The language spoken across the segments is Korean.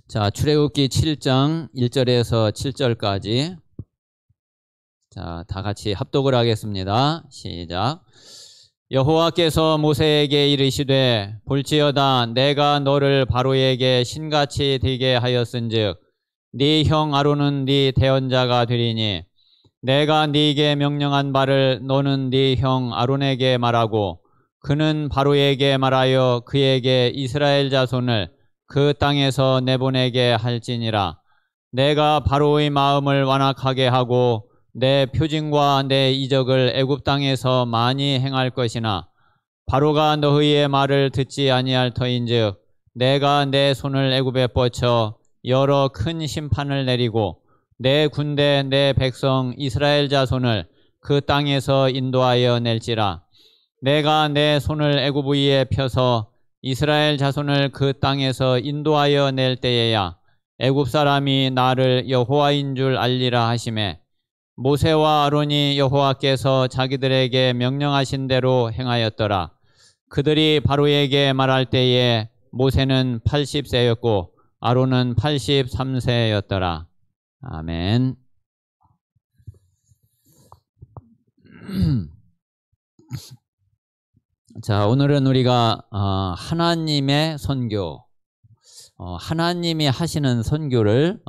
자, 출애굽기 7장 1절에서 7절까지 자, 다 같이 합독을 하겠습니다. 시작. 여호와께서 모세에게 이르시되 볼지어다 내가 너를 바로에게 신같이 되게 하였은즉 네 형 아론은 네 대언자가 되리니 내가 네게 명령한 바를 너는 네 형 아론에게 말하고 그는 바로에게 말하여 그에게 이스라엘 자손을 그 땅에서 내보내게 할지니라. 내가 바로의 마음을 완악하게 하고 내 표징과 내 이적을 애굽 땅에서 많이 행할 것이나 바로가 너희의 말을 듣지 아니할 터인즉 내가 내 손을 애굽에 뻗쳐 여러 큰 심판을 내리고 내 군대 내 백성 이스라엘 자손을 그 땅에서 인도하여 낼지라. 내가 내 손을 애굽 위에 펴서 이스라엘 자손을 그 땅에서 인도하여 낼 때에야 애굽 사람이 나를 여호와인 줄 알리라 하시매 모세와 아론이 여호와께서 자기들에게 명령하신 대로 행하였더라. 그들이 바로에게 말할 때에 모세는 80세였고 아론은 83세였더라. 아멘. 자, 오늘은 우리가 하나님의 선교, 하나님이 하시는 선교를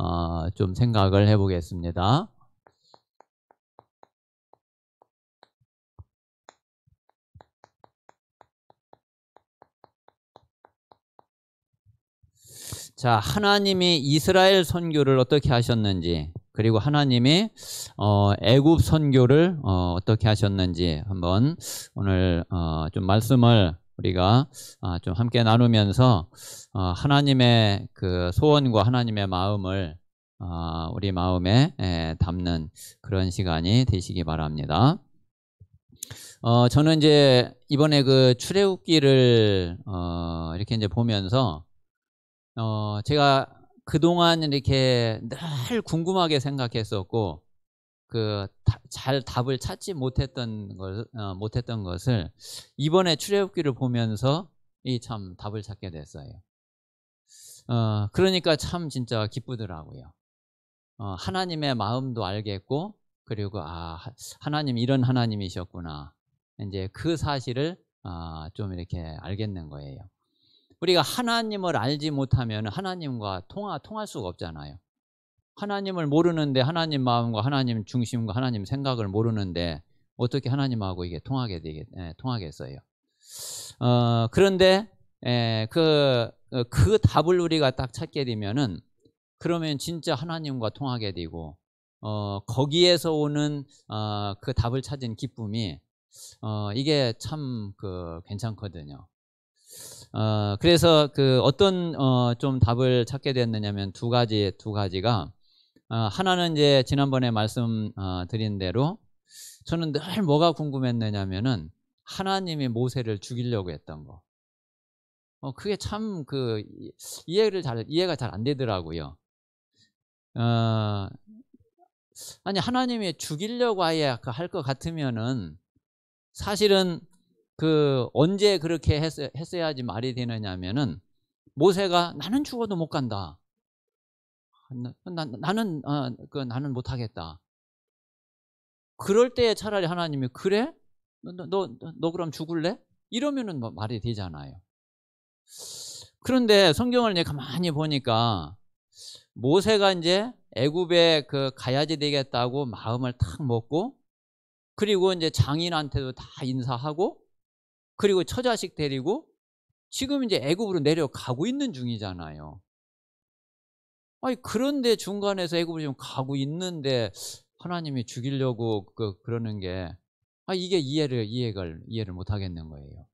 좀 생각을 해보겠습니다. 자, 하나님이 이스라엘 선교를 어떻게 하셨는지, 그리고 하나님이 애굽 선교를 어떻게 하셨는지 한번 오늘 좀 말씀을 우리가 좀 함께 나누면서 하나님의 그 소원과 하나님의 마음을 우리 마음에 담는 그런 시간이 되시기 바랍니다. 저는 이제 이번에 그 출애굽기를 이렇게 이제 보면서 제가 그동안 이렇게 늘 궁금하게 생각했었고 잘 답을 찾지 못했던 것을 이번에 출애굽기를 보면서 참 답을 찾게 됐어요. 그러니까 참 진짜 기쁘더라고요. 하나님의 마음도 알겠고 그리고 하나님 이런 하나님이셨구나. 이제 그 사실을 좀 이렇게 알겠는 거예요. 우리가 하나님을 알지 못하면 하나님과 통할 수가 없잖아요. 하나님을 모르는데 하나님 마음과 하나님 중심과 하나님 생각을 모르는데 어떻게 하나님하고 이게 통하겠어요. 그런데 그 답을 우리가 딱 찾게 되면은 그러면 진짜 하나님과 통하게 되고 거기에서 오는 그 답을 찾은 기쁨이 이게 참 괜찮거든요. 그래서 어떤 좀 답을 찾게 됐느냐면 두 가지가 하나는 이제 지난번에 말씀 드린 대로 저는 늘 뭐가 궁금했느냐면은 하나님이 모세를 죽이려고 했던 거. 그게 참 이해가 잘 안 되더라고요. 아니 하나님이 죽이려고 아예 할 것 같으면은 사실은 언제 그렇게 했어야지 말이 되느냐면은 모세가 나는 죽어도 못 간다. 나는 못 하겠다. 그럴 때 차라리 하나님이 그래? 너 그럼 죽을래? 이러면은 말이 되잖아요. 그런데 성경을 이제 가만히 보니까 모세가 이제 애굽에 가야지 되겠다고 마음을 탁 먹고 그리고 이제 장인한테도 다 인사하고 그리고 처자식 데리고 지금 이제 애굽으로 내려가고 있는 중이잖아요. 아니 그런데 중간에서 애굽을 지금 가고 있는데 하나님이 죽이려고 그러는 게 이게 이해를 못 하겠는 거예요.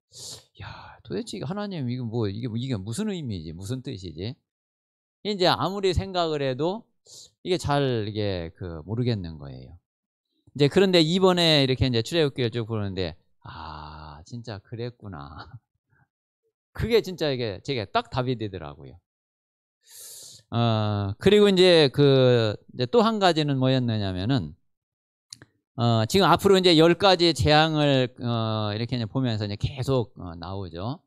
야, 도대체 하나님 이게 무슨 의미지? 무슨 뜻이지? 이제 아무리 생각을 해도 이게 잘 모르겠는 거예요. 이제 그런데 이번에 이렇게 이제 출애굽기를 쭉 보는데 진짜 그랬구나. 그게 진짜 제게 딱 답이 되더라고요. 그리고 이제 이제 또 한 가지는 뭐였느냐면은 지금 앞으로 이제 10가지 재앙을 이렇게 이제 보면서 이제 계속 나오죠.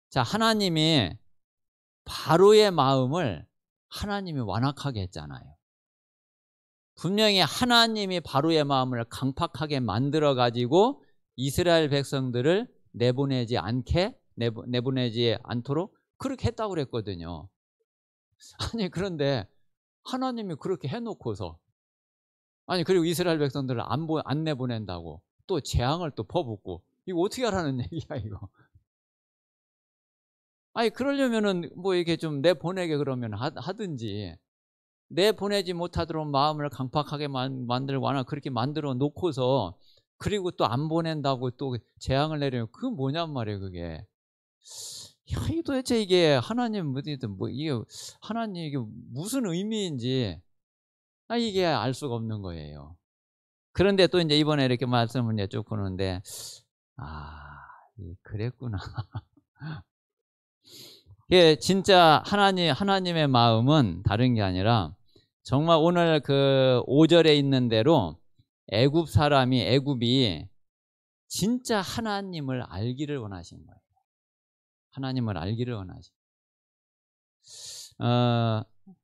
자, 하나님이 바로의 마음을 하나님이 완악하게 했잖아요. 분명히 하나님이 바로의 마음을 강팍하게 만들어 가지고 이스라엘 백성들을 내보내지 않도록 그렇게 했다고 그랬거든요. 아니 그런데 하나님이 그렇게 해놓고서 그리고 이스라엘 백성들을 안 내보낸다고 또 재앙을 또 퍼붓고 이거 어떻게 하라는 얘기야 이거. 그러려면은 뭐 이렇게 좀 내보내게 그러면 하든지, 내보내지 못하도록 마음을 강팍하게 만들거나 그렇게 만들어 놓고서 그리고 또 안 보낸다고 또 재앙을 내려면 그건 뭐냔 말이에요 그게. 이 도대체 이게 하나님 이게 하나님 이게 무슨 의미인지 이게 알 수가 없는 거예요. 그런데 또 이제 이번에 이렇게 말씀을 이제 쭉 보는데 그랬구나. 이게 진짜 하나님의 마음은 다른 게 아니라 정말 오늘 그 5절에 있는 대로 애굽이 진짜 하나님을 알기를 원하신 거예요. 하나님을 알기를 원하신.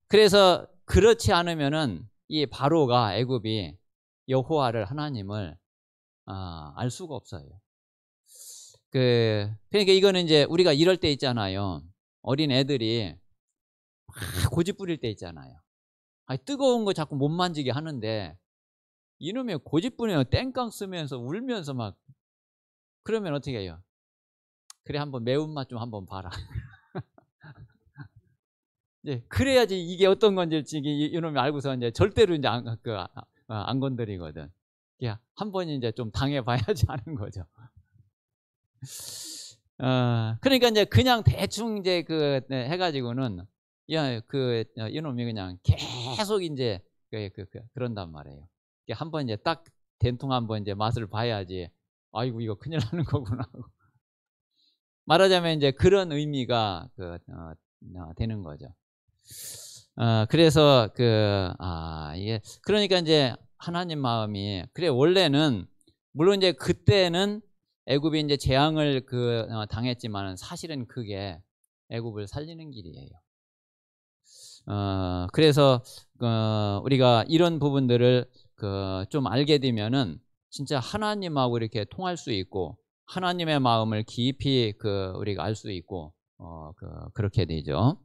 그래서 그렇지 않으면은 이 바로가 애굽이 여호와를 하나님을 알 수가 없어요. 그러니까 이거는 이제 우리가 이럴 때 있잖아요. 어린 애들이 막 고집 부릴 때 있잖아요. 뜨거운 거 자꾸 못 만지게 하는데 이놈의 고집 부리면 땡깡 쓰면서 울면서 막 그러면 어떻게 해요? 그래 한번 매운맛 좀 한번 봐라. 이제 그래야지 이게 어떤 건지 이놈이 알고서 이제 절대로 이제 안 건드리거든. 한 번 이제 좀 당해봐야지 하는 거죠. 그러니까 이제 그냥 대충 이제 해가지고는 이놈이 그냥 계속 이제 그런단 말이에요. 한번 이제 딱 된통 한번 이제 맛을 봐야지. 아이고 이거 큰일 나는 거구나. 말하자면 이제 그런 의미가 되는 거죠. 그래서 이게 그러니까 이제 하나님 마음이 원래는 물론 이제 그때는 애굽이 이제 재앙을 당했지만 사실은 그게 애굽을 살리는 길이에요. 그래서 우리가 이런 부분들을 좀 알게 되면은 진짜 하나님하고 이렇게 통할 수 있고 하나님의 마음을 깊이 우리가 알 수 있고 그렇게 되죠.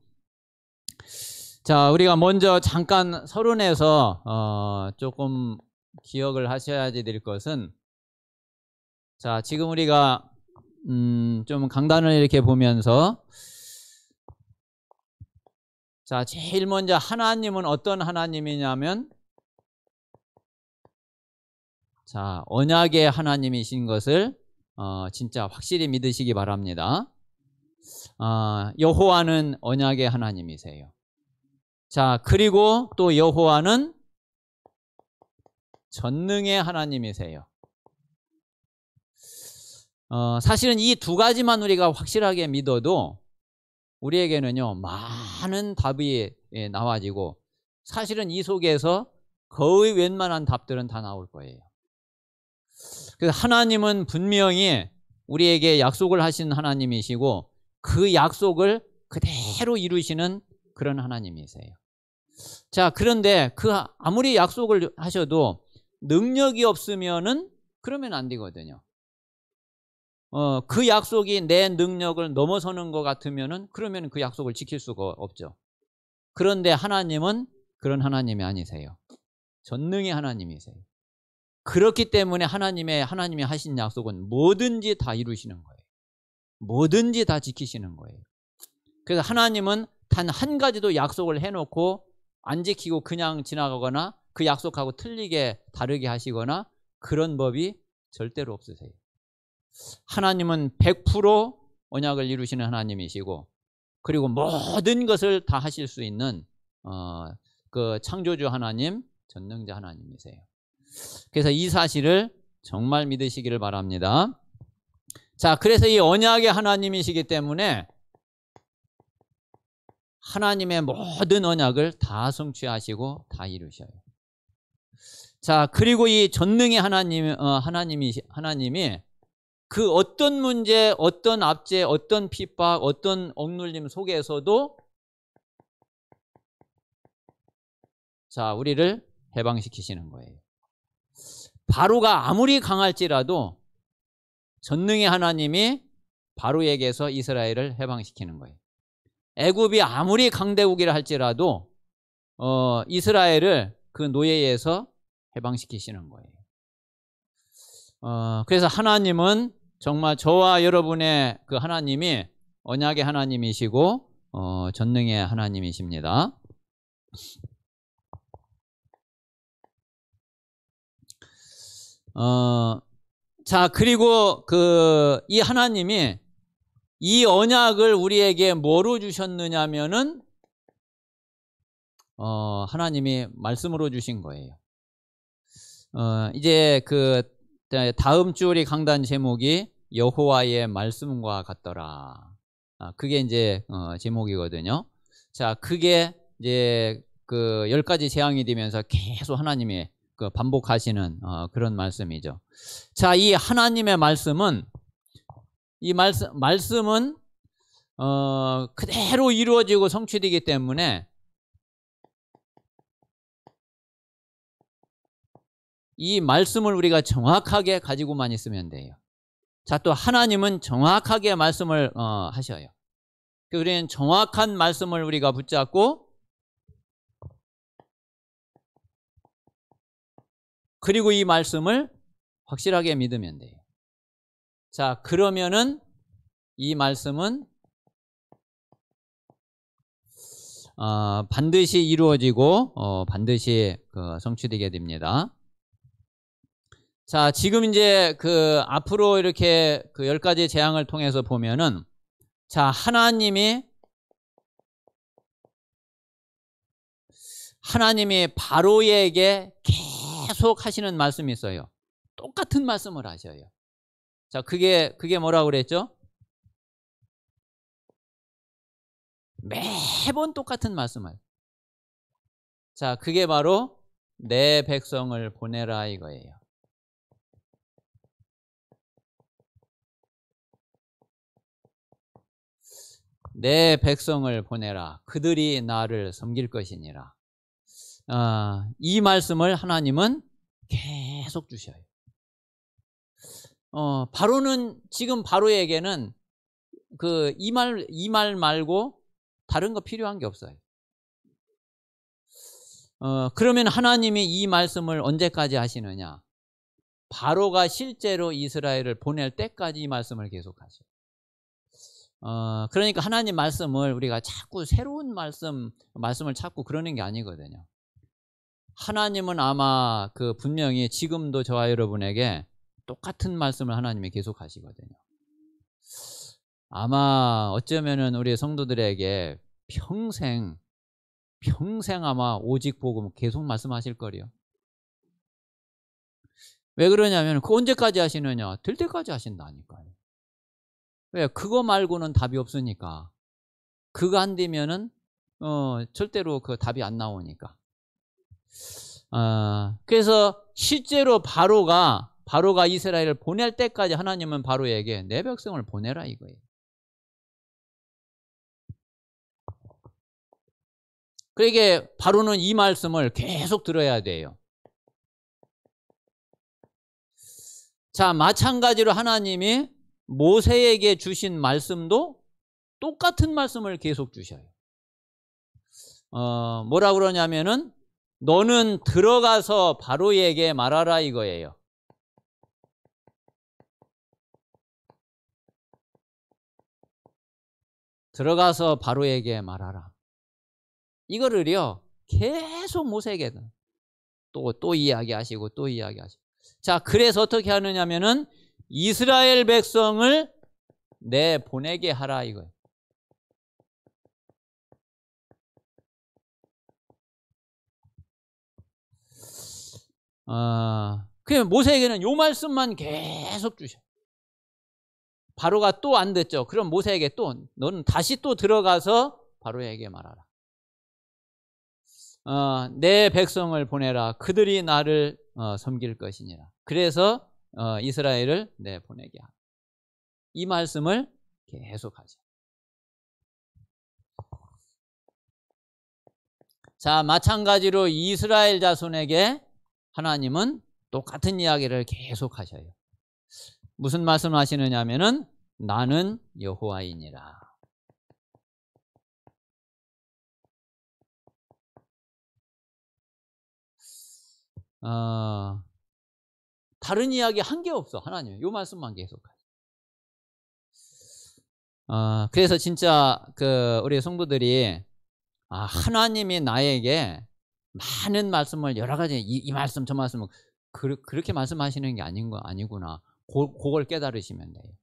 자, 우리가 먼저 잠깐 서론에서 조금 기억을 하셔야 될 것은, 자, 지금 우리가 좀 강단을 이렇게 보면서, 자, 제일 먼저 하나님은 어떤 하나님이냐면, 자, 언약의 하나님이신 것을 진짜 확실히 믿으시기 바랍니다. 여호와는 언약의 하나님이세요. 자, 그리고 또 여호와는 전능의 하나님이세요. 사실은 이 두 가지만 우리가 확실하게 믿어도 우리에게는요 많은 답이 나와지고, 사실은 이 속에서 거의 웬만한 답들은 다 나올 거예요. 그래서 하나님은 분명히 우리에게 약속을 하신 하나님이시고 그 약속을 그대로 이루시는 그런 하나님이세요. 자, 그런데 아무리 약속을 하셔도 능력이 없으면은 그러면 안 되거든요. 그 약속이 내 능력을 넘어서는 것 같으면은 그러면 그 약속을 지킬 수가 없죠. 그런데 하나님은 그런 하나님이 아니세요. 전능의 하나님이세요. 그렇기 때문에 하나님이 하신 약속은 뭐든지 다 이루시는 거예요. 뭐든지 다 지키시는 거예요. 그래서 하나님은 단 한 가지도 약속을 해놓고 안 지키고 그냥 지나가거나 그 약속하고 틀리게 다르게 하시거나 그런 법이 절대로 없으세요. 하나님은 100% 언약을 이루시는 하나님이시고, 그리고 모든 것을 다 하실 수 있는 그 창조주 하나님, 전능자 하나님이세요. 그래서 이 사실을 정말 믿으시기를 바랍니다. 자, 그래서 이 언약의 하나님이시기 때문에 하나님의 모든 언약을 다 성취하시고 다 이루셔요. 자, 그리고 이 전능의 하나님이 그 어떤 문제, 어떤 압제, 어떤 핍박, 어떤 억눌림 속에서도 자, 우리를 해방시키시는 거예요. 바로가 아무리 강할지라도 전능의 하나님이 바로에게서 이스라엘을 해방시키는 거예요. 애굽이 아무리 강대국이라 할지라도 이스라엘을 그 노예에서 해방시키시는 거예요. 그래서 하나님은 정말 저와 여러분의 그 하나님이 언약의 하나님이시고 전능의 하나님이십니다. 자, 그리고 이 하나님이 이 언약을 우리에게 뭐로 주셨느냐면은 하나님이 말씀으로 주신 거예요. 이제 다음 주 우리 강단 제목이 여호와의 말씀과 같더라. 그게 이제 제목이거든요. 자, 그게 이제 10가지 재앙이 되면서 계속 하나님이 반복하시는 그런 말씀이죠. 자, 이 하나님의 말씀은 그대로 이루어지고 성취되기 때문에 이 말씀을 우리가 정확하게 가지고만 있으면 돼요. 자, 또 하나님은 정확하게 말씀을 하셔요. 우리는 정확한 말씀을 우리가 붙잡고 그리고 이 말씀을 확실하게 믿으면 돼요. 자, 그러면은 이 말씀은 반드시 이루어지고 반드시 성취되게 됩니다. 자, 지금 이제 앞으로 이렇게 10가지 재앙을 통해서 보면은, 자, 하나님이 바로에게 계속 하시는 말씀이 있어요. 똑같은 말씀을 하셔요. 자, 그게 뭐라고 그랬죠? 매번 똑같은 말씀을. 자, 그게 바로 내 백성을 보내라 이거예요. 내 백성을 보내라. 그들이 나를 섬길 것이니라. 이 말씀을 하나님은 계속 주셔요. 바로는 지금 바로에게는 이 말 말고 다른 거 필요한 게 없어요. 그러면 하나님이 이 말씀을 언제까지 하시느냐? 바로가 실제로 이스라엘을 보낼 때까지 이 말씀을 계속하셔요. 그러니까 하나님 말씀을 우리가 자꾸 새로운 말씀을 찾고 그러는 게 아니거든요. 하나님은 아마 분명히 지금도 저와 여러분에게 똑같은 말씀을 하나님이 계속 하시거든요. 아마 어쩌면은 우리 성도들에게 평생 아마 오직 복음 계속 말씀하실 거래요. 왜 그러냐면 언제까지 하시느냐? 될 때까지 하신다니까요. 왜? 그거 말고는 답이 없으니까. 그거 안 되면은 절대로 답이 안 나오니까. 그래서 실제로 바로가 이스라엘을 보낼 때까지 하나님은 바로에게 내 백성을 보내라 이거예요. 그러니까 바로는 이 말씀을 계속 들어야 돼요. 자, 마찬가지로 하나님이 모세에게 주신 말씀도 똑같은 말씀을 계속 주셔요. 뭐라 그러냐면은 너는 들어가서 바로에게 말하라 이거예요. 들어가서 바로에게 말하라. 이거를요 계속 모세에게 또 이야기하시고 또 이야기하시고. 자, 그래서 어떻게 하느냐면은 이스라엘 백성을 내보내게 하라 이거예요. 그냥 모세에게는 요 말씀만 계속 주셔. 바로가 또 안 듣죠. 그럼 모세에게 너는 다시 또 들어가서 바로에게 말하라. 내 백성을 보내라. 그들이 나를 섬길 것이니라. 그래서 이스라엘을 내보내게 하라. 이 말씀을 계속하죠. 자, 마찬가지로 이스라엘 자손에게 하나님은 똑같은 이야기를 계속 하셔요. 무슨 말씀을 하시느냐 하면은 나는 여호와이니라. 다른 이야기 한 게 없어. 하나님 요 말씀만 계속하죠. 그래서 진짜 우리 성도들이 하나님이 나에게 많은 말씀을 여러 가지 이 말씀 저 말씀을 그렇게 말씀하시는 게 아니구나. 그걸 깨달으시면 돼요.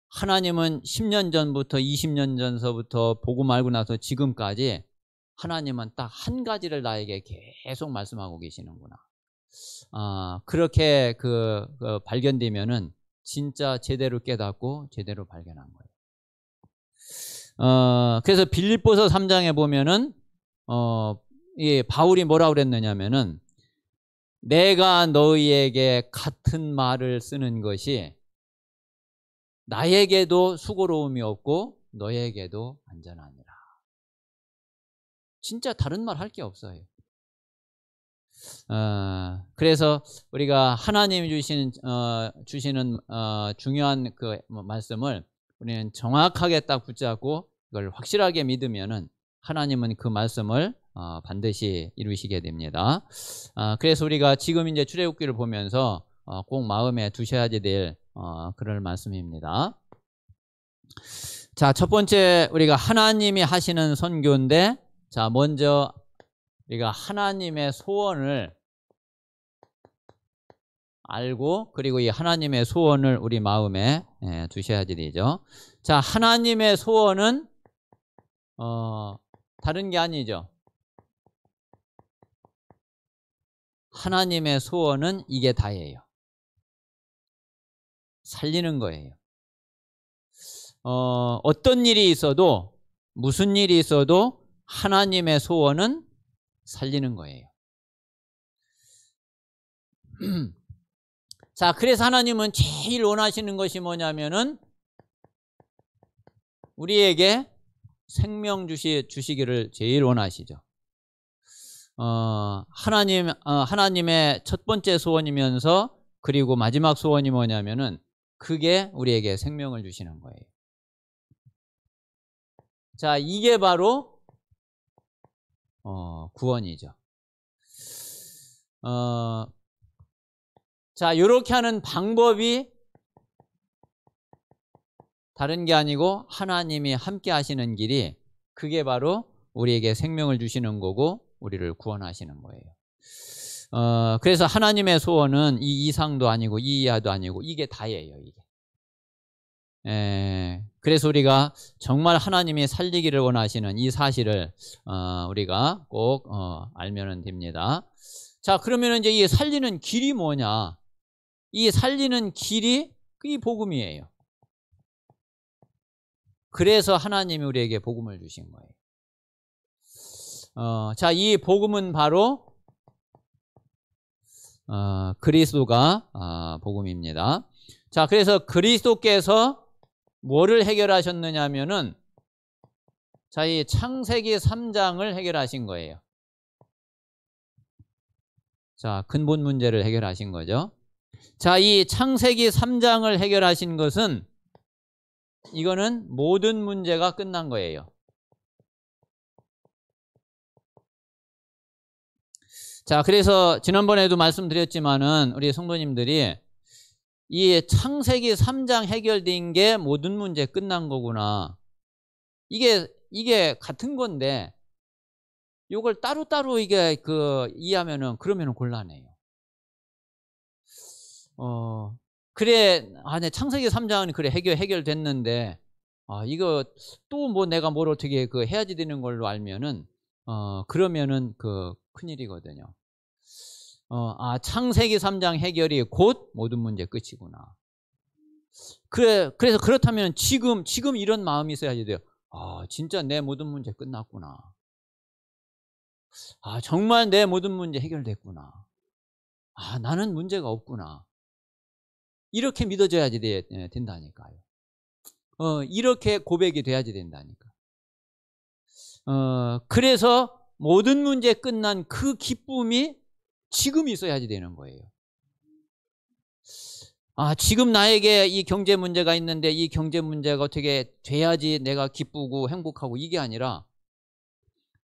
하나님은 10년 전부터 20년 전서부터 복음 알고 나서 지금까지 하나님은 딱 한 가지를 나에게 계속 말씀하고 계시는구나. 그렇게 발견되면은 진짜 제대로 깨닫고 제대로 발견한 거예요. 그래서 빌립보서 3장에 보면은 이 바울이 뭐라고 그랬느냐면은 내가 너희에게 같은 말을 쓰는 것이 나에게도 수고로움이 없고 너에게도 안전하니라. 진짜 다른 말 할 게 없어요. 그래서 우리가 하나님이 주시는 중요한 말씀을 우리는 정확하게 딱 붙잡고 그걸 확실하게 믿으면은 하나님은 그 말씀을 반드시 이루시게 됩니다. 그래서 우리가 지금 이제 출애굽기를 보면서 꼭 마음에 두셔야 될 그럴 말씀입니다. 자, 첫 번째 우리가 하나님이 하시는 선교인데, 자, 먼저 우리가 하나님의 소원을 알고 그리고 이 하나님의 소원을 우리 마음에 두셔야 되죠. 자, 하나님의 소원은 다른 게 아니죠. 하나님의 소원은 이게 다예요. 살리는 거예요. 어떤 일이 있어도 무슨 일이 있어도 하나님의 소원은 살리는 거예요. 자, 그래서 하나님은 제일 원하시는 것이 뭐냐면은 우리에게 생명 주시기를 제일 원하시죠. 하나님의 첫 번째 소원이면서 그리고 마지막 소원이 뭐냐면은 그게 우리에게 생명을 주시는 거예요. 자, 이게 바로 구원이죠. 자, 이렇게 하는 방법이 다른 게 아니고 하나님이 함께 하시는 길이 그게 바로 우리에게 생명을 주시는 거고 우리를 구원하시는 거예요. 그래서 하나님의 소원은 이 이상도 아니고 이 이하도 아니고 이게 다예요. 이게. 그래서 우리가 정말 하나님이 살리기를 원하시는 이 사실을 우리가 꼭 알면 됩니다. 자, 그러면 이제 이 살리는 길이 뭐냐? 이 살리는 길이 이 복음이에요. 그래서 하나님이 우리에게 복음을 주신 거예요. 자, 이 복음은 바로 그리스도가 복음입니다. 자, 그래서 그리스도께서 뭐를 해결하셨느냐면은 자, 이 창세기 3장을 해결하신 거예요. 자, 근본 문제를 해결하신 거죠. 자, 이 창세기 3장을 해결하신 것은 이거는 모든 문제가 끝난 거예요. 자, 그래서 지난번에도 말씀드렸지만은 우리 성도님들이 이 창세기 3장 해결된 게 모든 문제 끝난 거구나. 이게 같은 건데 이걸 따로따로 이게 이해하면은 그러면은 곤란해요. 그래, 네, 창세기 3장은 그래 해결됐는데 이거 또 뭐 내가 뭘 어떻게 해야지 되는 걸로 알면은 그러면은 큰일이거든요. 창세기 3장 해결이 곧 모든 문제 끝이구나. 그래서 그렇다면 지금 이런 마음이 있어야지 돼요. 진짜 내 모든 문제 끝났구나. 정말 내 모든 문제 해결됐구나. 나는 문제가 없구나. 이렇게 믿어져야지 된다니까요. 이렇게 고백이 돼야지 된다니까. 그래서 모든 문제 끝난 그 기쁨이 지금 있어야지 되는 거예요. 지금 나에게 이 경제 문제가 있는데 이 경제 문제가 어떻게 돼야지 내가 기쁘고 행복하고, 이게 아니라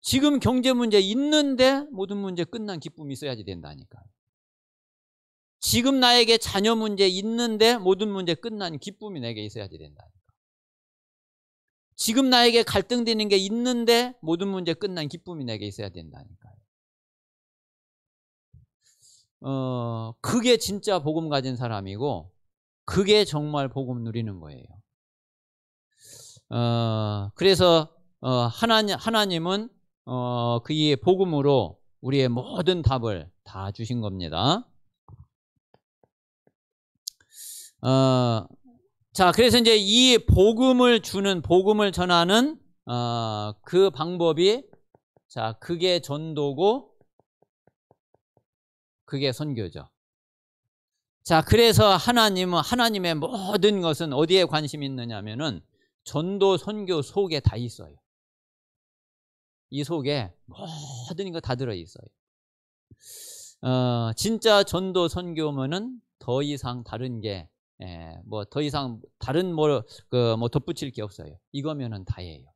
지금 경제 문제 있는데 모든 문제 끝난 기쁨이 있어야지 된다니까요. 지금 나에게 자녀 문제 있는데 모든 문제 끝난 기쁨이 내게 있어야지 된다니까. 지금 나에게 갈등되는 게 있는데 모든 문제 끝난 기쁨이 내게 있어야 된다니까요. 그게 진짜 복음 가진 사람이고, 그게 정말 복음 누리는 거예요. 그래서 하나님은 그의 복음으로 우리의 모든 답을 다 주신 겁니다. 자, 그래서 이제 이 복음을 주는, 복음을 전하는 그 방법이, 자, 그게 전도고 그게 선교죠. 자, 그래서 하나님의 모든 것은 어디에 관심이 있느냐면은 전도, 선교 속에 다 있어요. 이 속에 모든 거 다 들어 있어요. 진짜 전도, 선교면은 더 이상 다른 게, 뭐 더 이상 다른 뭐 덧붙일 게 없어요. 이거면은 다예요.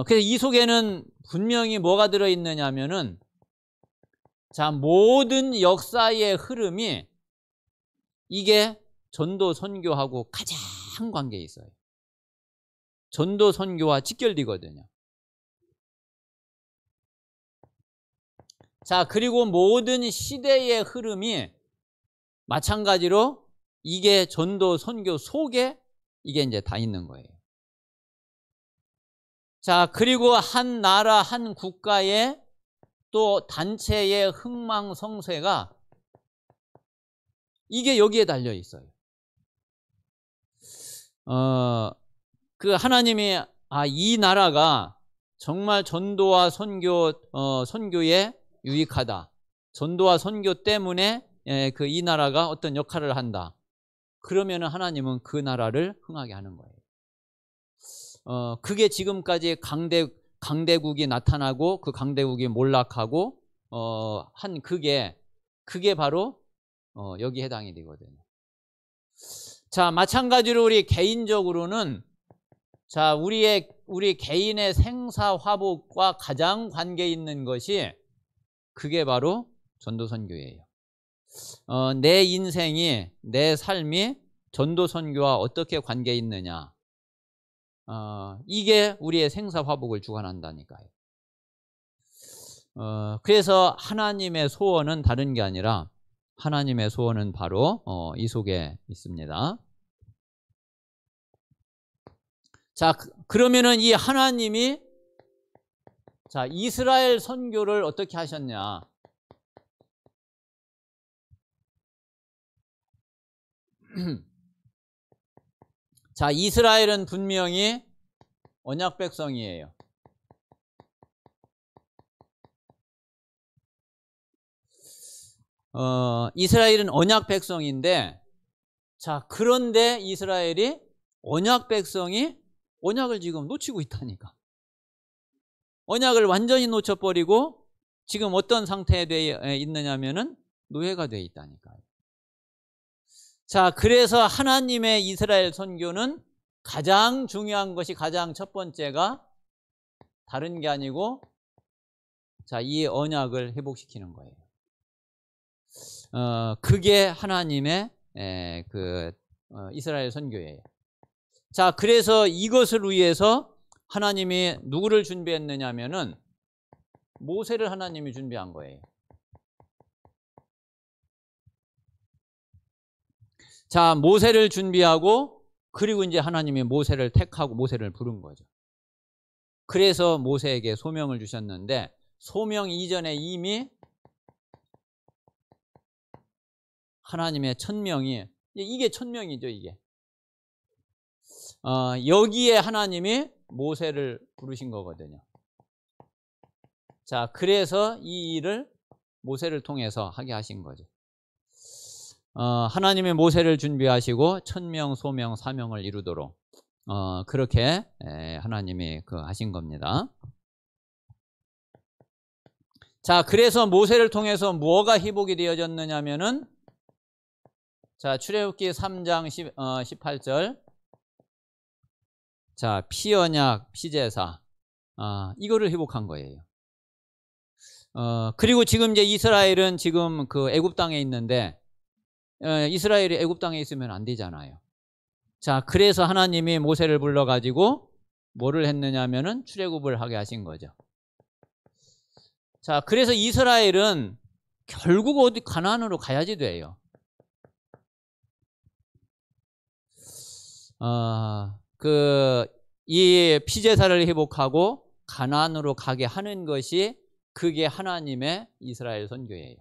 그래서 이 속에는 분명히 뭐가 들어 있느냐면은, 자, 모든 역사의 흐름이 이게 전도, 선교하고 가장 관계 있어요. 전도, 선교와 직결되거든요. 자, 그리고 모든 시대의 흐름이 마찬가지로 이게 전도, 선교 속에 이게 이제 다 있는 거예요. 자, 그리고 한 나라, 한 국가의 또 단체의 흥망성쇠가 이게 여기에 달려 있어요. 그 하나님이 이 나라가 정말 전도와 선교에 유익하다. 전도와 선교 때문에 그 이 나라가 어떤 역할을 한다. 그러면은 하나님은 그 나라를 흥하게 하는 거예요. 그게 지금까지 강대국이 나타나고 그 강대국이 몰락하고 한 그게 바로 여기 해당이 되거든요. 자, 마찬가지로 우리 개인적으로는, 자, 우리 개인의 생사화복과 가장 관계 있는 것이 그게 바로 전도, 선교예요. 내 인생이, 내 삶이 전도, 선교와 어떻게 관계 있느냐, 이게 우리의 생사화복을 주관한다니까요. 그래서 하나님의 소원은 다른 게 아니라, 하나님의 소원은 바로 이 속에 있습니다. 자, 그러면은 이 하나님이, 자, 이스라엘 선교를 어떻게 하셨냐? 자, 이스라엘은 분명히 언약 백성이에요. 이스라엘은 언약 백성인데, 자, 그런데 이스라엘이 언약 백성이 언약을 지금 놓치고 있다니까. 언약을 완전히 놓쳐버리고 지금 어떤 상태에 있느냐면은 노예가 되어 있다니까요. 자, 그래서 하나님의 이스라엘 선교는 가장 중요한 것이, 가장 첫 번째가 다른 게 아니고, 자, 이 언약을 회복시키는 거예요. 그게 하나님의 이스라엘 선교예요. 자, 그래서 이것을 위해서 하나님이 누구를 준비했느냐면은 모세를 하나님이 준비한 거예요. 자, 모세를 준비하고, 그리고 이제 하나님이 모세를 택하고 모세를 부른 거죠. 그래서 모세에게 소명을 주셨는데, 소명 이전에 이미 하나님의 천명이, 이게 천명이죠, 이게. 여기에 하나님이 모세를 부르신 거거든요. 자, 그래서 이 일을 모세를 통해서 하게 하신 거죠. 하나님의 모세를 준비하시고 천명, 소명, 사명을 이루도록 그렇게 하나님이 하신 겁니다. 자, 그래서 모세를 통해서 뭐가 회복이 되어졌느냐면은, 자, 출애굽기 3장 18절. 자, 피언약, 피제사. 이거를 회복한 거예요. 그리고 지금 이제 이스라엘은 지금 그 애굽 땅에 있는데, 이스라엘이 애굽 땅에 있으면 안 되잖아요. 자, 그래서 하나님이 모세를 불러가지고 뭐를 했느냐면은 출애굽을 하게 하신 거죠. 자, 그래서 이스라엘은 결국 어디 가나안으로 가야지 돼요. 이 피제사를 회복하고 가나안으로 가게 하는 것이 그게 하나님의 이스라엘 선교예요.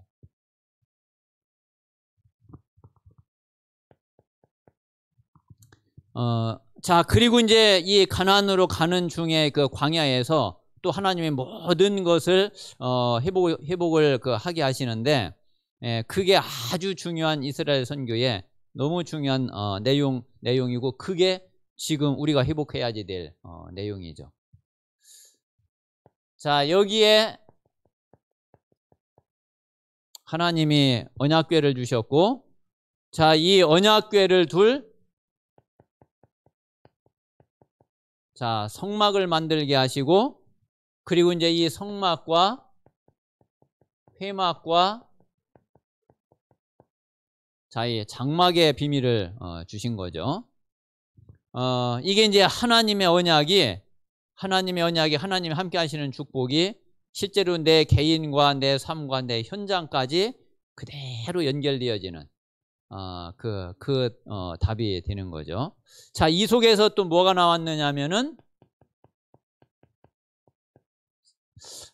자, 그리고 이제 이 가나안으로 가는 중에 그 광야에서 또 하나님의 모든 것을 회복을 하게 하시는데, 그게 아주 중요한 이스라엘 선교의 너무 중요한 내용이고, 그게 지금 우리가 회복해야지 될 내용이죠. 자, 여기에 하나님이 언약궤를 주셨고, 자, 이 언약궤를 자, 성막을 만들게 하시고, 그리고 이제 이 성막과 회막과 자, 이 장막의 비밀을 주신 거죠. 이게 이제 하나님의 언약이 하나님이 함께 하시는 축복이 실제로 내 개인과 내 삶과 내 현장까지 그대로 연결되어지는 답이 되는 거죠. 자, 이 속에서 또 뭐가 나왔느냐면은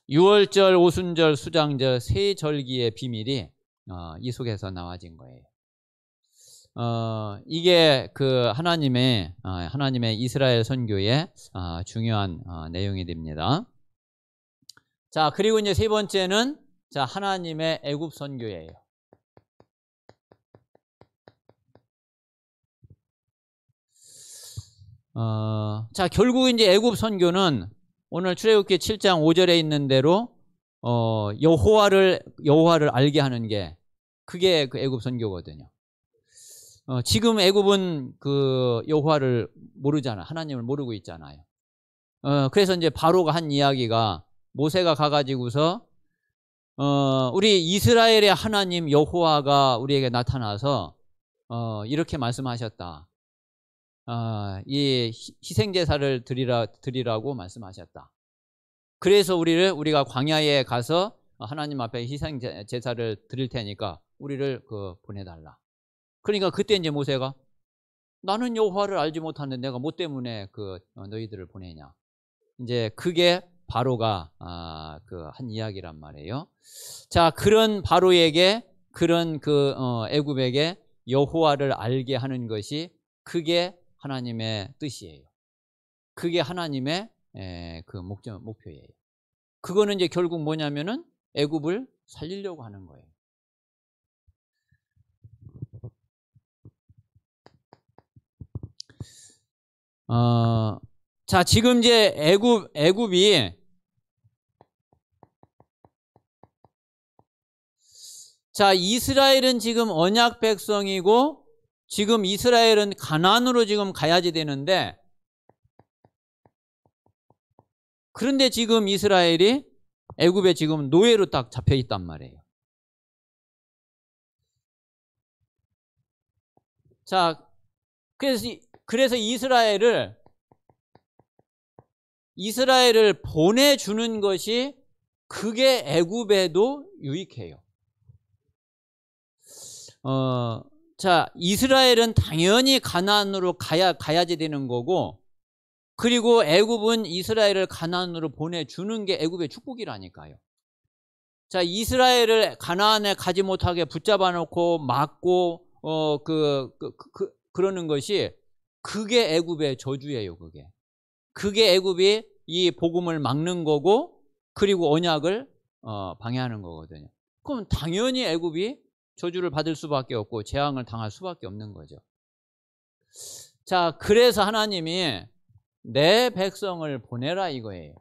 유월절, 오순절, 수장절 세 절기의 비밀이 이 속에서 나와진 거예요. 이게 그 하나님의 이스라엘 선교의 중요한 내용이 됩니다. 자, 그리고 이제 세 번째는 자, 하나님의 애굽 선교예요. 자, 결국 이제 애굽 선교는 오늘 출애굽기 7장 5절에 있는 대로 여호와를 알게 하는 게 그게 그 애굽 선교거든요. 지금 애굽은 그 여호와를 모르잖아. 하나님을 모르고 있잖아요. 그래서 이제 바로가 한 이야기가 모세가 가가지고서 우리 이스라엘의 하나님 여호와가 우리에게 나타나서 이렇게 말씀하셨다. 이 희생제사를 드리라고 말씀하셨다. 그래서 우리가 광야에 가서 하나님 앞에 희생제사를 드릴 테니까 우리를 보내달라. 그러니까 그때 이제 모세가 나는 여호와를 알지 못하는데 내가 뭐 때문에 너희들을 보내냐. 이제 그게 바로가 한 이야기란 말이에요. 자, 그런 바로에게 그런 애굽에게 여호와를 알게 하는 것이 그게 하나님의 뜻이에요. 그게 하나님의 목표예요. 그거는 이제 결국 뭐냐면은 애굽을 살리려고 하는 거예요. 자, 지금 이제 애굽이 자, 이스라엘은 지금 언약 백성이고 지금 이스라엘은 가나안으로 지금 가야지 되는데, 그런데 지금 이스라엘이 애굽에 지금 노예로 딱 잡혀 있단 말이에요. 자, 그래서 이스라엘을 보내주는 것이 그게 애굽에도 유익해요. 자, 이스라엘은 당연히 가나안으로 가야지 되는 거고, 그리고 애굽은 이스라엘을 가나안으로 보내주는 게 애굽의 축복이라니까요. 자, 이스라엘을 가나안에 가지 못하게 붙잡아 놓고 막고 그러는 것이 그게 애굽의 저주예요. 그게 애굽이 이 복음을 막는 거고, 그리고 언약을 방해하는 거거든요. 그럼 당연히 애굽이 저주를 받을 수밖에 없고 재앙을 당할 수밖에 없는 거죠. 자, 그래서 하나님이 내 백성을 보내라 이거예요.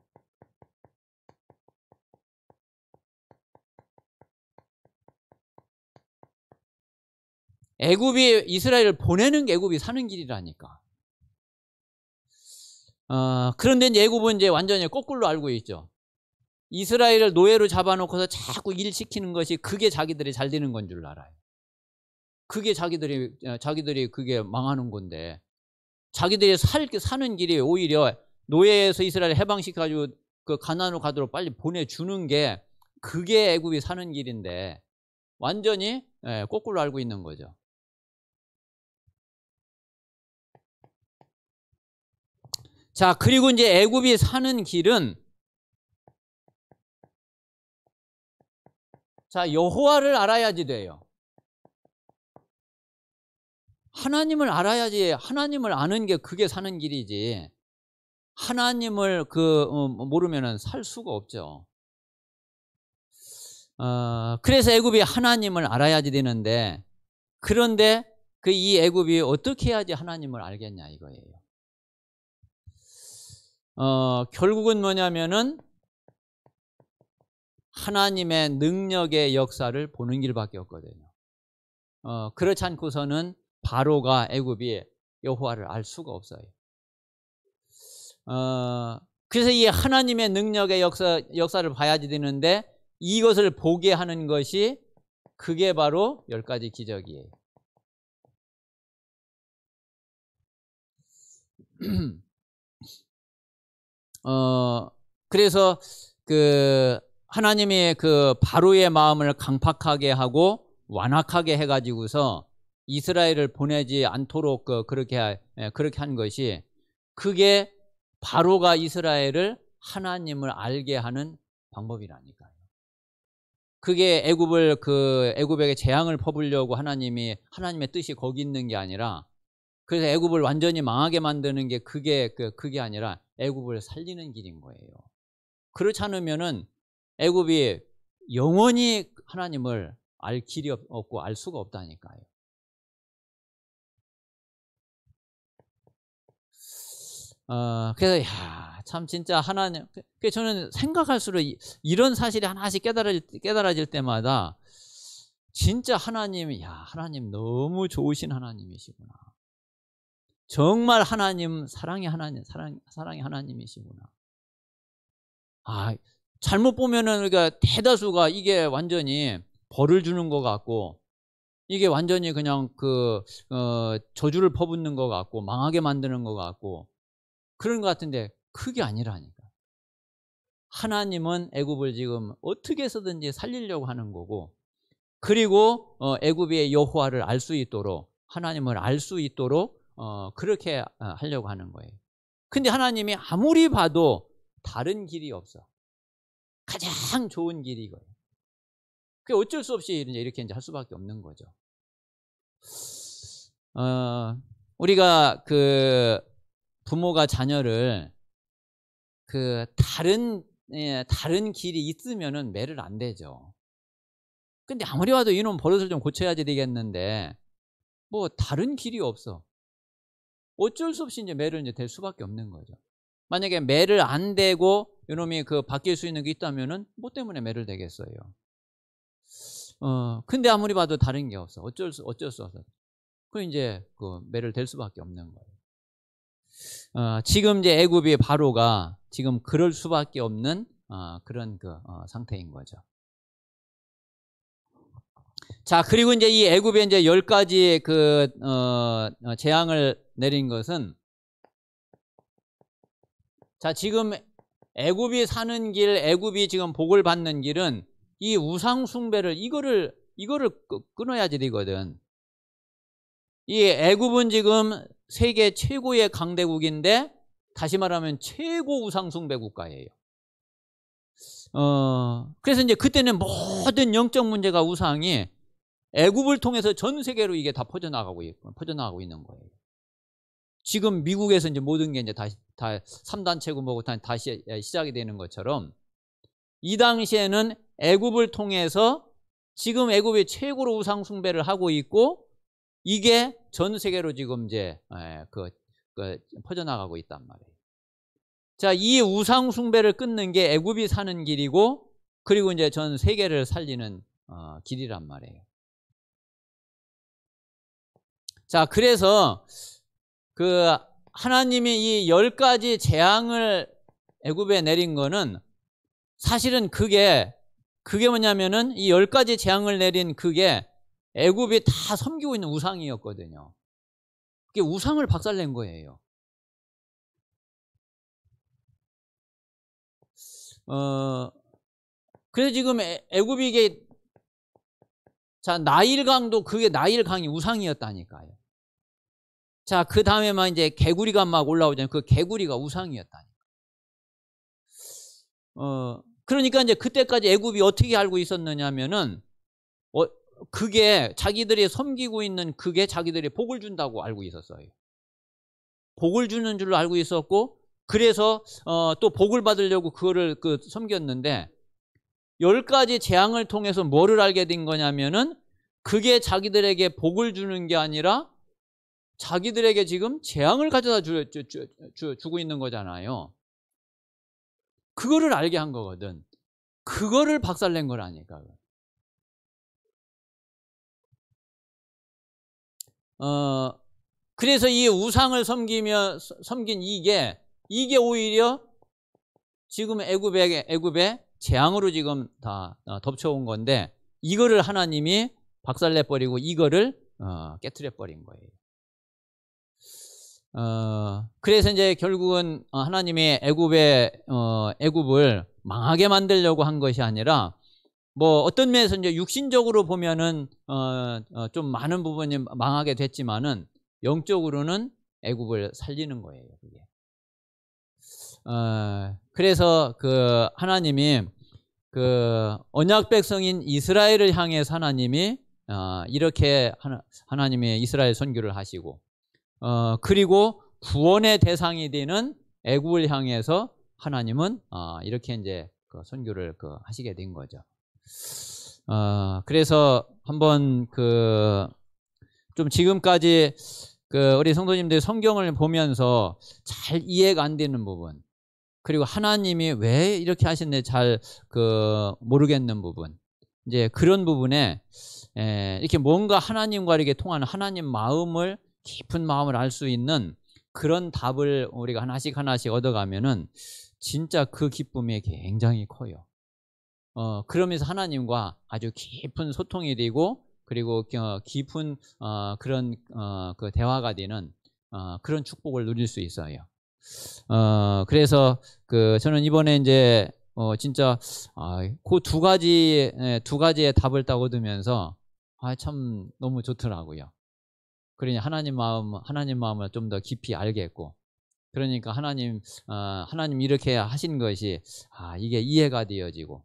애굽이 이스라엘을 보내는 게 애굽이 사는 길이라니까. 그런데 이제 애굽은 이제 완전히 거꾸로 알고 있죠. 이스라엘을 노예로 잡아놓고서 자꾸 일 시키는 것이 그게 자기들이 잘 되는 건 줄 알아요. 그게 자기들이 그게 망하는 건데, 자기들이 사는 길이 오히려 노예에서 이스라엘을 해방시켜가지고 그 가나안으로 가도록 빨리 보내주는 게 그게 애굽이 사는 길인데 완전히 거꾸로 알고 있는 거죠. 자, 그리고 이제 애굽이 사는 길은, 자, 여호와를 알아야지 돼요. 하나님을 알아야지. 하나님을 아는 게 그게 사는 길이지. 하나님을 모르면은 살 수가 없죠. 그래서 애굽이 하나님을 알아야지 되는데, 그런데 이 애굽이 어떻게 해야지 하나님을 알겠냐 이거예요. 결국은 뭐냐면은 하나님의 능력의 역사를 보는 길밖에 없거든요. 그렇지 않고서는 바로가 애굽이 여호와를 알 수가 없어요. 그래서 이 하나님의 능력의 역사를 봐야지 되는데, 이것을 보게 하는 것이 그게 바로 10가지 기적이에요. 그래서 하나님이 바로의 마음을 강팍하게 하고 완악하게 해가지고서 이스라엘을 보내지 않도록 그렇게 한 것이, 그게 바로가 이스라엘을 하나님을 알게 하는 방법이라니까요. 그게 애굽에게 재앙을 퍼부려고 하나님의 뜻이 거기 있는 게 아니라, 그래서 애굽을 완전히 망하게 만드는 게 그게 아니라 애굽을 살리는 길인 거예요. 그렇지 않으면은 애굽이 영원히 하나님을 알 길이 없고 알 수가 없다니까요. 그래서 참 진짜 하나님, 저는 생각할수록 이런 사실이 하나씩 깨달아질 때마다 진짜 하나님 너무 좋으신 하나님이시구나. 정말 하나님 사랑의 하나님이시구나. 잘못 보면은 그러니까 대다수가 이게 완전히 벌을 주는 것 같고, 이게 완전히 그냥 저주를 퍼붓는 것 같고 망하게 만드는 것 같고 그런 것 같은데, 그게 아니라니까. 하나님은 애굽을 지금 어떻게 해서든지 살리려고 하는 거고, 그리고 애굽의 여호와를 알 수 있도록, 하나님을 알 수 있도록 그렇게 하려고 하는 거예요. 근데 하나님이 아무리 봐도 다른 길이 없어. 가장 좋은 길이 이거예요. 그게 어쩔 수 없이 이렇게 이제 할 수밖에 없는 거죠. 우리가 부모가 자녀를 다른 길이 있으면은 매를 안 되죠. 근데 아무리 봐도 이놈 버릇을 좀 고쳐야지 되겠는데, 뭐 다른 길이 없어. 어쩔 수 없이 이제 매를 이제 될 수밖에 없는 거죠. 만약에 매를 안 대고 이놈이 바뀔 수 있는 게 있다면은 뭐 때문에 매를 대겠어요. 근데 아무리 봐도 다른 게 없어. 어쩔 수 없어. 그럼 이제 매를 댈 수밖에 없는 거예요. 지금 이제 애굽의 바로가 지금 그럴 수밖에 없는 그런 상태인 거죠. 자, 그리고 이제 이 애굽에 이제 10가지 재앙을 내린 것은, 자, 지금 애굽이 사는 길, 애굽이 지금 복을 받는 길은 이 우상 숭배를 이거를 끊어야지 되거든. 이 애굽은 지금 세계 최고의 강대국인데, 다시 말하면 최고 우상 숭배 국가예요. 그래서 이제 그때는 모든 영적 문제가 우상이 애굽을 통해서 전 세계로 이게 다 퍼져나가고 있는 거예요. 지금 미국에서 이제 모든 게 이제 다 3단체고 뭐고 다시 시작이 되는 것처럼, 이 당시에는 애굽을 통해서 지금 애굽이 최고로 우상 숭배를 하고 있고, 이게 전 세계로 지금 이제 퍼져나가고 있단 말이에요. 자, 이 우상 숭배를 끊는 게 애굽이 사는 길이고, 그리고 이제 전 세계를 살리는 길이란 말이에요. 자, 그래서 그 하나님이 이 10가지 재앙을 애굽에 내린 거는 사실은 그게 뭐냐면은 이 10가지 재앙을 내린 그게 애굽이 다 섬기고 있는 우상이었거든요. 그게 우상을 박살낸 거예요. 그래서 지금 애굽이 이게 자, 나일강도 그게 나일강이 우상이었다니까요. 자, 그 다음에 막 이제 개구리가 막 올라오잖아요. 그 개구리가 우상이었다니까. 그러니까 이제 그때까지 애굽이 어떻게 알고 있었느냐면은 그게 자기들이 섬기고 있는 그게 자기들이 복을 준다고 알고 있었어요. 복을 주는 줄로 알고 있었고, 그래서 또 복을 받으려고 그거를 섬겼는데 10가지 재앙을 통해서 뭐를 알게 된 거냐면은 그게 자기들에게 복을 주는 게 아니라 자기들에게 지금 재앙을 가져다 주고 있는 거잖아요. 그거를 알게 한 거거든. 그거를 박살낸 거라니까. 그래서 이 우상을 섬긴 이게 오히려 지금 애굽의 재앙으로 지금 다 덮쳐온 건데, 이거를 하나님이 박살내버리고 이거를 깨트려버린 거예요. 그래서 이제 결국은 하나님이 애굽을 망하게 만들려고 한 것이 아니라, 뭐 어떤 면에서 이제 육신적으로 보면은 좀 많은 부분이 망하게 됐지만은 영적으로는 애굽을 살리는 거예요, 그게. 그래서 그 하나님이 그 언약 백성인 이스라엘을 향해서 하나님이 이렇게 하나님이 이스라엘 선교를 하시고, 그리고 구원의 대상이 되는 애굽을 향해서 하나님은 이렇게 이제 그 선교를 하시게 된 거죠. 그래서 한번 좀 지금까지 우리 성도님들 성경을 보면서 잘 이해가 안 되는 부분, 그리고 하나님이 왜 이렇게 하셨는지 잘 모르겠는 부분, 이제 그런 부분에 이렇게 뭔가 하나님과 이렇게 통하는 하나님 마음을, 깊은 마음을 알 수 있는 그런 답을 우리가 하나씩 얻어가면은 진짜 그 기쁨이 굉장히 커요. 그러면서 하나님과 아주 깊은 소통이 되고, 그리고 깊은 그런 그 대화가 되는 그런 축복을 누릴 수 있어요. 그래서 저는 이번에 이제 진짜 그 두 가지의 답을 딱 얻으면서 참 너무 좋더라고요. 그러니 하나님 마음을 좀 더 깊이 알겠고, 그러니까 하나님 이렇게 하신 것이 이게 이해가 되어지고,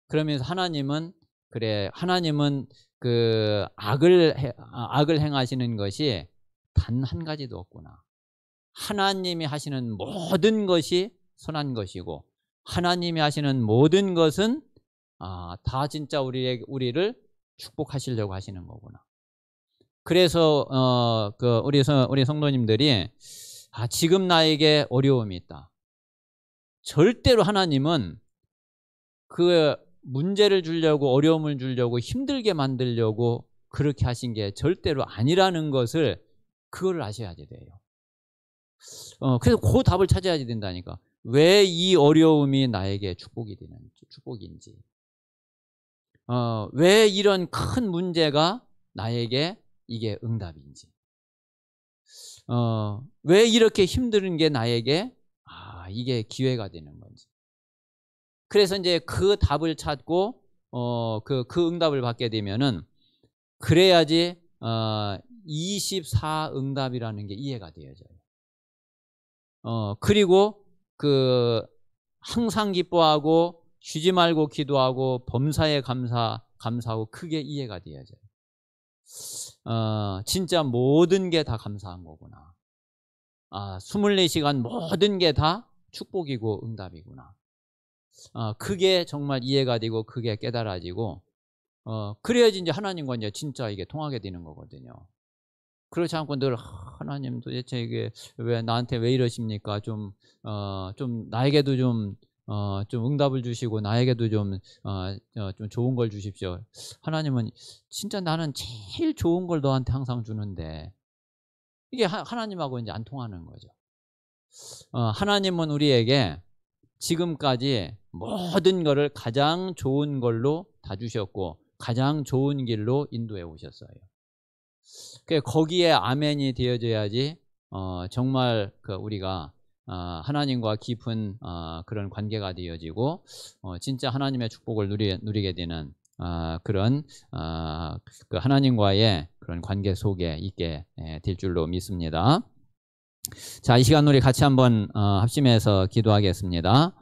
그러면서 하나님은 그 악을 행하시는 것이 단 한 가지도 없구나. 하나님이 하시는 모든 것이 선한 것이고, 하나님이 하시는 모든 것은 다 진짜 우리를 축복하시려고 하시는 거구나. 그래서 우리 성도님들이 지금 나에게 어려움이 있다, 절대로 하나님은 그 문제를 주려고, 어려움을 주려고, 힘들게 만들려고 그렇게 하신 게 절대로 아니라는 것을, 그거를 아셔야 돼요. 그래서 그 답을 찾아야 된다니까. 왜 이 어려움이 나에게 축복인지, 왜 이런 큰 문제가 나에게 이게 응답인지, 왜 이렇게 힘든 게 나에게 이게 기회가 되는 건지. 그래서 이제 그 답을 찾고 그 응답을 받게 되면은, 그래야지 24응답이라는 게 이해가 되어져요. 그리고 항상 기뻐하고 쉬지 말고 기도하고 범사에 감사하고, 그게 이해가 되어져요. 진짜 모든 게 다 감사한 거구나. 24시간 모든 게 다 축복이고 응답이구나. 그게 정말 이해가 되고, 그게 깨달아지고, 그래야지 이제 하나님과 이제 진짜 이게 통하게 되는 거거든요. 그렇지 않고 늘 하나님 도대체 이게 나한테 왜 이러십니까? 좀 나에게도 좀 응답을 주시고, 나에게도 좀 좋은 걸 주십시오. 하나님은 진짜 나는 제일 좋은 걸 너한테 항상 주는데 이게 하나님하고 이제 안 통하는 거죠. 하나님은 우리에게 지금까지 모든 것을 가장 좋은 걸로 다 주셨고 가장 좋은 길로 인도해 오셨어요. 거기에 아멘이 되어져야지 정말 우리가 하나님과 깊은 그런 관계가 되어지고 진짜 하나님의 축복을 누리게 되는 그런 그 하나님과의 그런 관계 속에 있게 될 줄로 믿습니다. 자, 이 시간 우리 같이 한번 합심해서 기도하겠습니다.